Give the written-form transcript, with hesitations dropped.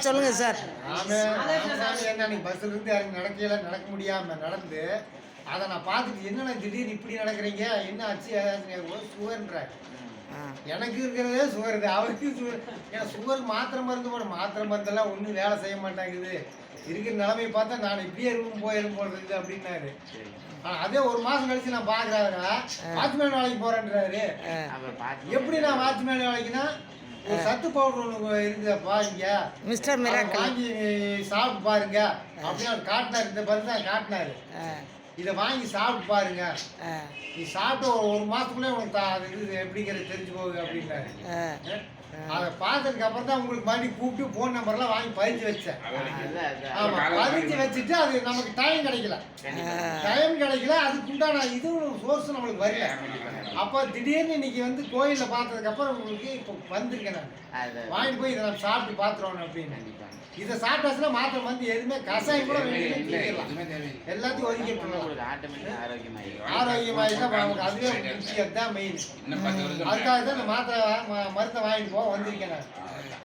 சொல்லுங்கள் சார். ராமசாமி என்ன அன்னைக்கு பஸ்ஸில் இருந்து இறங்கி நடக்க முடியாமல் நடந்து அதை நான் பார்த்துட்டு என்னென்ன திடீர்னு இப்படி நடக்கிறீங்க என்ன ஆச்சு ஏதாச்சும் சுகர்ன்றார். எனக்கு இருக்கிறதே சுகர் இது, அவருக்கு சுகர். ஏன்னா சுகர் மாத்திரை மருந்து போட மாத்திரை மருந்தெல்லாம் ஒன்றும் வேலை செய்ய மாட்டேங்குது, இருக்கிற நிலைமையை பார்த்தா நான் இப்படியே ரூம் போயிடும் போடுறது அப்படின்னாரு. அதே ஒரு மாசம் கழிச்சு நான் பாக்குறாருன்னா வாட்ச்மேன் வேலைக்கு போறேன்றாரு. எப்படி நான் வாட்ச்மேன் வேலைக்குன்னா ஒரு சத்து பவுடர் ஒன்று இருக்குதப்பா இங்க மிஸ்டர் மிராக்கிள் வாங்கி சாப்பிட்டு பாருங்க அப்படின்னு அவர் காட்டினாரு. இந்த பருந்து தான் காட்டினாரு, இதை வாங்கி சாப்பிட்டு பாருங்க, நீ சாப்பிட்டு ஒரு மாசத்துக்குள்ளே உனக்கு அது இது எப்படிங்கிறது தெரிஞ்சு போகுது அப்படின்னாரு. அதை பார்த்ததுக்கு அப்புறம் தான் உங்களுக்கு மறுபடியும் கூப்பிட்டு ஃபோன் நம்பர்லாம் வாங்கி பதிச்சு வச்சேன். ஆமா, பதிச்சு வச்சுட்டு அது நமக்கு டைம் கிடைக்கல, அதுக்கு உண்டான இதுவும் சோர்ஸ் நம்மளுக்கு வரல. அப்போ திடீர்னு இன்னைக்கு வந்து கோயிலில் பார்த்ததுக்கு அப்புறம் உங்களுக்கு இப்போ வந்திருக்கேன் நான் வாங்கிட்டு போய் இதை நம்ம சாப்பிட்டு பார்த்துருவோம் அப்படின்னு. இதை சாப்பிட்டாச்சுன்னா மாத்திரை வந்து எதுவுமே கசாயம் கூட எல்லாத்தையும் ஒதுக்கிட்டு ஆரோக்கியமாயிட்டா நமக்கு அதுவே முக்கியம் தான் மெயின். அதுக்காக தான் இந்த மாத்திரை மருந்தை வாங்கிட்டு போக வந்திருக்கேன் நான்.